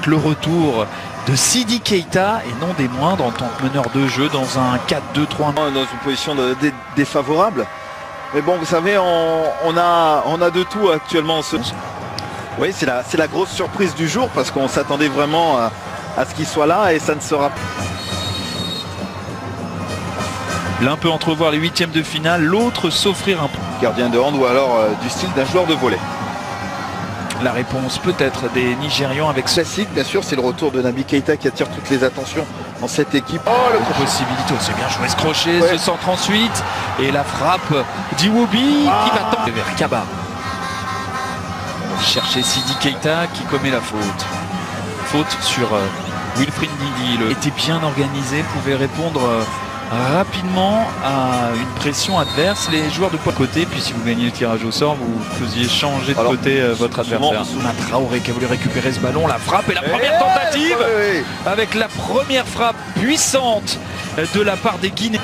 le retour de Sidi Keita et non des moindres en tant que meneur de jeu dans un 4-2-3. Dans une position défavorable. Mais bon, vous savez, on a de tout actuellement. Oui, c'est la grosse surprise du jour parce qu'on s'attendait vraiment à ce qu'il soit là et ça ne sera pas. L'un peut entrevoir les huitièmes de finale, l'autre s'offrir un gardien de hand ou alors du style d'un joueur de volley. La réponse peut-être des Nigérians avec classique, bien sûr, c'est le retour de Naby Keita qui attire toutes les attentions dans cette équipe. Oh, la possibilité, c'est bien joué ce crochet, ce centre ensuite, et la frappe d'Iwobi qui va tendre vers Kaba. Chercher Sidi Keita qui commet la faute. Faute sur Wilfried Ndidi. Il était bien organisé, pouvait répondre rapidement à une pression adverse. Les joueurs de côté, puis si vous gagnez le tirage au sort, vous faisiez changer de côté votre adversaire. Traoré qui a voulu récupérer ce ballon, la frappe et la première tentative avec la première frappe puissante de la part des Guinéens.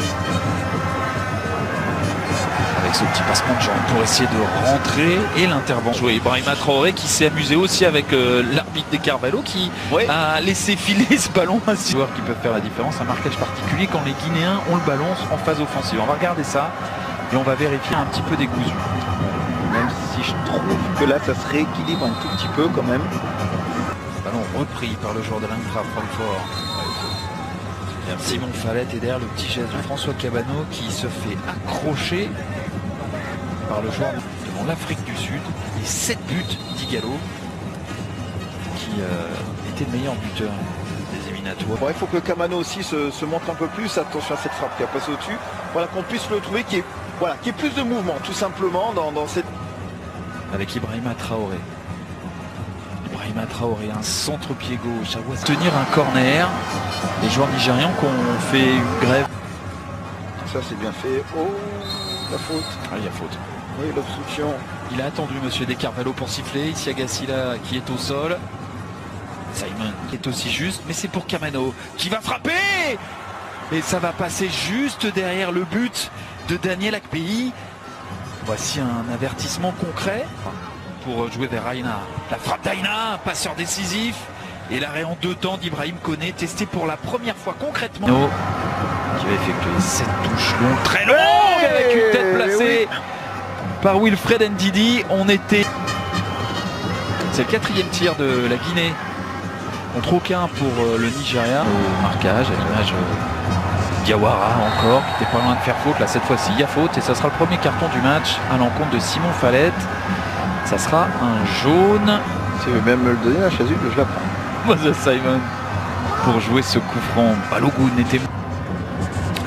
Avec ce petit passement de jambes pour essayer de rentrer et l'intervention. Ibrahima Traoré qui s'est amusé aussi avec l'arbitre des Carvalho qui a laissé filer ce ballon à 6 joueurs qui peuvent faire la différence. Un marquage particulier quand les Guinéens ont le ballon en phase offensive. On va regarder ça et on va vérifier un petit peu décousu. Même si je trouve que là ça se rééquilibre un tout petit peu quand même. Ballon repris par le joueur de l'Eintracht Francfort. Simon Falette et derrière le petit geste de François Cabano qui se fait accrocher par le joueur devant l'Afrique du Sud. Et 7 buts d'Igalo qui était le meilleur buteur des éliminatoires. Bon, il faut que Cabano aussi se montre un peu plus. Attention à cette frappe qui a passé au-dessus. Voilà, qu'on puisse le trouver qui est plus de mouvement tout simplement dans cette... Avec Ibrahima Traoré. Ibrahima Traoré, un centre-pied gauche. À tenir un corner. Les joueurs nigérians qui ont fait une grève. Ça c'est bien fait. Oh, la faute. Ah, il y a faute. Oui, l'obstruction. Il a attendu monsieur De Carvalho pour siffler. Ici Agassila qui est au sol. Simon qui est aussi juste, mais c'est pour Kamano qui va frapper. Et ça va passer juste derrière le but de Daniel Akpeyi. Voici un avertissement concret pour jouer vers Aina. La frappe d'Aina, passeur décisif. Et l'arrêt en 2 temps d'Ibrahim Koné, testé pour la première fois concrètement. Qui va effectuer cette touche longue, très longue, avec une tête placée par Wilfried Ndidi. C'est le 4e tir de la Guinée. Contre aucun pour le Nigeria. Au marquage, à l'image Diawara encore, qui était pas loin de faire faute. Là, cette fois-ci, il y a faute. Et ça sera le premier carton du match à l'encontre de Simon Falette. Ça sera un jaune. Si vous même me le donner, la chasuble, je la prends. Simon pour jouer ce coup franc. Balogun était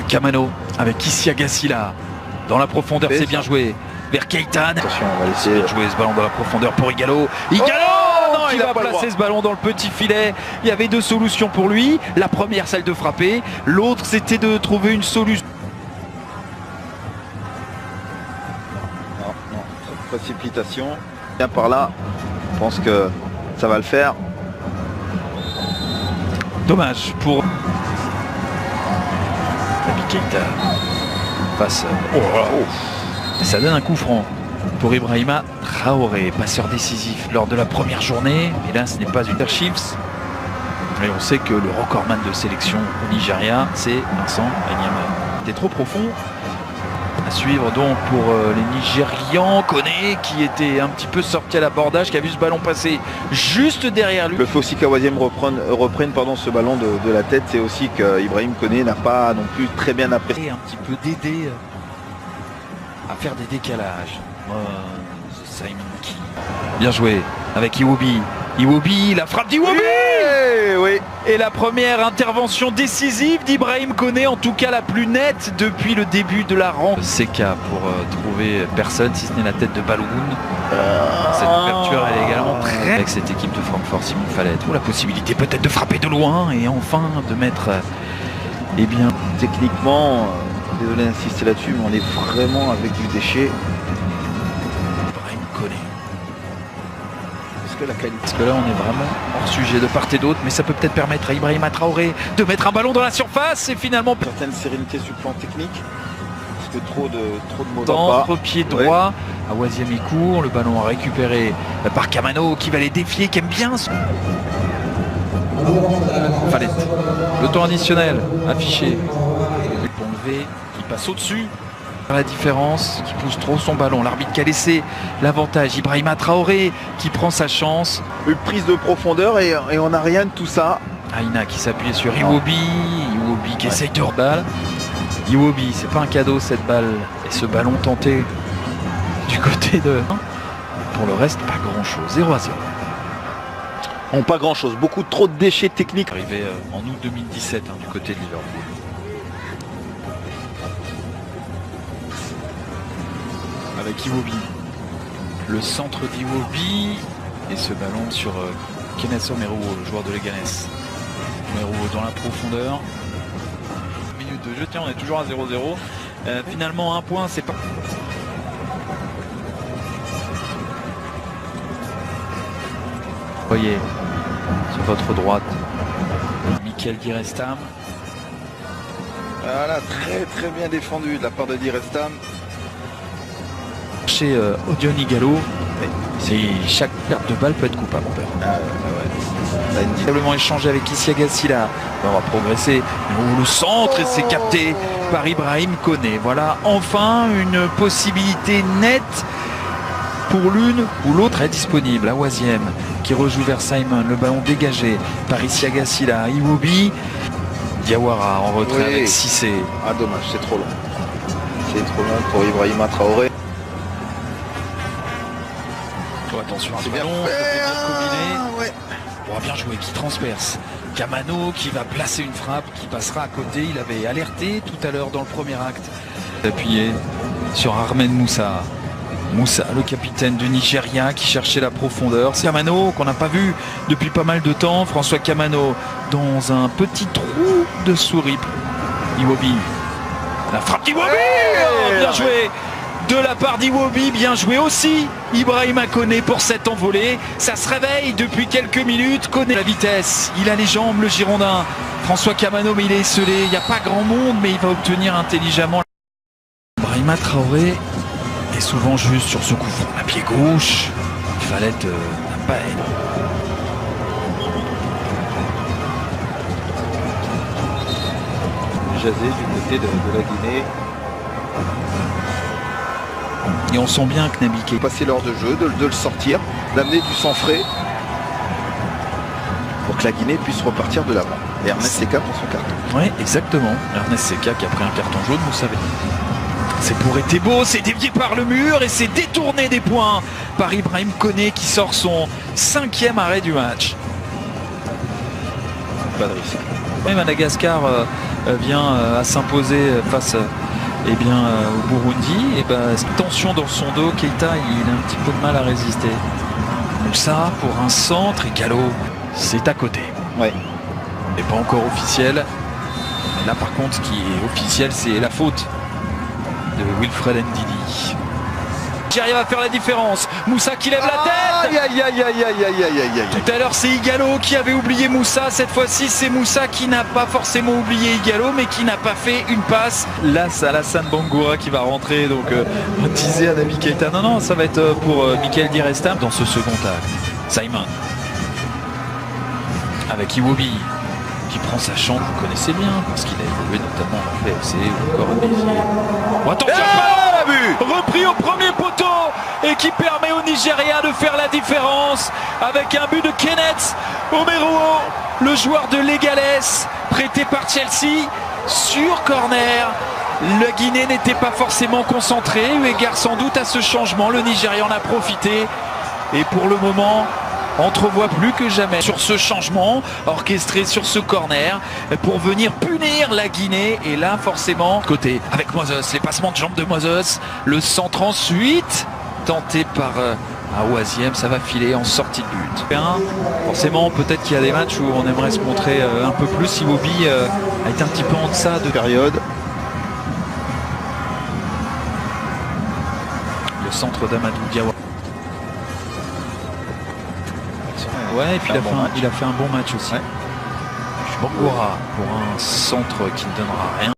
Kamano avec Issi Agassila dans la profondeur, c'est bien joué vers Keita. Attention, on va laisser jouer ce ballon dans la profondeur pour Igalo. Non, il va placer ce ballon dans le petit filet. Il y avait 2 solutions pour lui. La première, celle de frapper. L'autre, c'était de trouver une solution. Non, précipitation. Bien par là, je pense que ça va le faire. Dommage pour Naby Keita face. Et ça donne un coup franc pour Ibrahima Traoré, passeur décisif lors de la première journée. Et là, ce n'est pas une Chiefs. Mais on sait que le recordman de sélection au Nigeria, c'est Vincent Enyama. C'était trop profond. À suivre donc pour les Nigérians. Koné qui était un petit peu sorti à l'abordage, qui a vu ce ballon passer juste derrière lui. Le fait aussi qu'Awaziem reprenne ce ballon de la tête, c'est aussi qu'Ibrahim Koné n'a pas non plus très bien apprécié. Un petit peu d'aider à faire des décalages. Simon qui... Bien joué avec Iwobi. Iwobi, la frappe d'Iwobi. Oui. Et la première intervention décisive d'Ibrahim Koné, en tout cas la plus nette depuis le début de la rencontre. CK pour trouver personne, si ce n'est la tête de Balogun. Cette ouverture, elle est également très... Avec cette équipe de Francfort, Simon Falette. Ou la possibilité peut-être de frapper de loin et enfin de mettre... Eh bien... Techniquement, désolé d'insister là-dessus, mais on est vraiment avec du déchet. Ibrahim Koné. Parce que là on est vraiment hors sujet de part et d'autre, mais ça peut peut-être permettre à Ibrahima Traoré de mettre un ballon dans la surface et finalement certaine sérénité sur le plan technique, parce que trop de mots centre pied droit à Ouaziamicourt, le ballon récupéré par Kamano qui va les défier, qui aime bien Fallait. Le temps additionnel affiché. Bonlevé qui passe au-dessus. La différence, qui pousse trop son ballon. L'arbitre qui a laissé l'avantage. Ibrahima Traoré qui prend sa chance. Une prise de profondeur et on n'a rien de tout ça. Aina qui s'appuie sur Iwobi. Iwobi qui essaye de reballe. Iwobi, c'est pas un cadeau cette balle. Et ce ballon tenté du côté de... Pour le reste, pas grand-chose. 0-0. On pas grand-chose. Beaucoup trop de déchets techniques. Arrivé en août 2017 du côté de Liverpool. Avec Iwobi. Le centre d'Iwobi. Et ce ballon sur Kenneth Omeruo, le joueur de Leganés. Omeruo dans la profondeur. Minute de jeu. Tiens, on est toujours à 0-0. Finalement, un point, c'est pas... Voyez, sur votre droite, Michael Di Restam. Voilà, très bien défendu de la part de Di Restam. Chez Odion Ighalo, chaque perte de balle peut être coupable. Probablement échangé avec Isiagassi là. On va progresser. Le centre et c'est capté par Ibrahim Koné. Voilà, enfin une possibilité nette pour l'une ou l'autre est disponible. Awaziem qui rejoue vers Simon. Le ballon dégagé par Isiagassi là. Iwobi. Diawara en retrait avec Cissé. Ah dommage, c'est trop long. C'est trop long pour Ibrahima Traoré. Oh, attention à ce bien ballon. Ouais. On va bien jouer, qui transperce. Kamano qui va placer une frappe qui passera à côté. Il avait alerté tout à l'heure dans le premier acte. Appuyé sur Ahmed Moussa. Moussa, le capitaine du Nigeria qui cherchait la profondeur. C'est Kamano qu'on n'a pas vu depuis pas mal de temps. François Kamano dans un petit trou de souris. Iwobi. La frappe d'Iwobi. Bien joué de la part d'Iwobi. Bien joué aussi Ibrahima Koné pour cette envolée. Ça se réveille depuis quelques minutes. Koné la vitesse. Il a les jambes, le Girondin. François Kamano, mais il est esselé. Il n'y a pas grand monde, mais il va obtenir intelligemment. Ibrahima Traoré est souvent juste sur ce coup franc. À pied gauche, il fallait être n'a pas aide. Jazé du côté de la Guinée. Et on sent bien que Nabi Keita Passer l'heure de jeu, de le sortir, d'amener du sang frais pour que la Guinée puisse repartir de l'avant. Et Ernest Seka pour son carton. Oui, exactement. Ernest Seka qui a pris un carton jaune, vous savez. C'est pour Etebo, c'est dévié par le mur et c'est détourné des points par Ibrahim Koné qui sort son 5e arrêt du match. Pas de risque. Et Madagascar vient à s'imposer face au Burundi. Et tension dans son dos, Keita il a un petit peu de mal à résister. Moussa pour un centre et Gallo, c'est à côté. Ouais. Et pas encore officiel. Mais là par contre ce qui est officiel c'est la faute de Wilfred Ndidi. Nigeria va faire la différence. Moussa qui lève la tête. Aïe. Tout à l'heure c'est Ighalo qui avait oublié Moussa. Cette fois-ci c'est Moussa qui n'a pas forcément oublié Ighalo mais qui n'a pas fait une passe. Là c'est Alassane Bangoura qui va rentrer. Donc on disait à Nabi Keita. Non, ça va être pour Michael Di Restam dans ce second acte. Simon. Avec Iwobi qui prend sa chance, vous connaissez bien, parce qu'il a évolué notamment en PFC ou encore en Béziers. Oh, attention, repris au premier poteau et qui permet au Nigeria de faire la différence avec un but de Kenneth Omeruo, le joueur de Leganés, prêté par Chelsea sur corner. La Guinée n'était pas forcément concentrée, eu égard sans doute à ce changement. Le Nigeria en a profité et pour le moment entrevoit plus que jamais sur ce changement orchestré sur ce corner pour venir punir la Guinée. Et là forcément côté avec Moses, les passements de jambes de Moses, le centre ensuite tenté par Awaziem, ça va filer en sortie de but. Forcément peut-être qu'il y a des matchs où on aimerait se montrer un peu plus. Iwobi a été un petit peu en deçà de période. Le centre d'Amadou Diawara. Ouais, et puis il a fait un bon match aussi. Ouais. Bangoura pour un centre qui ne donnera rien.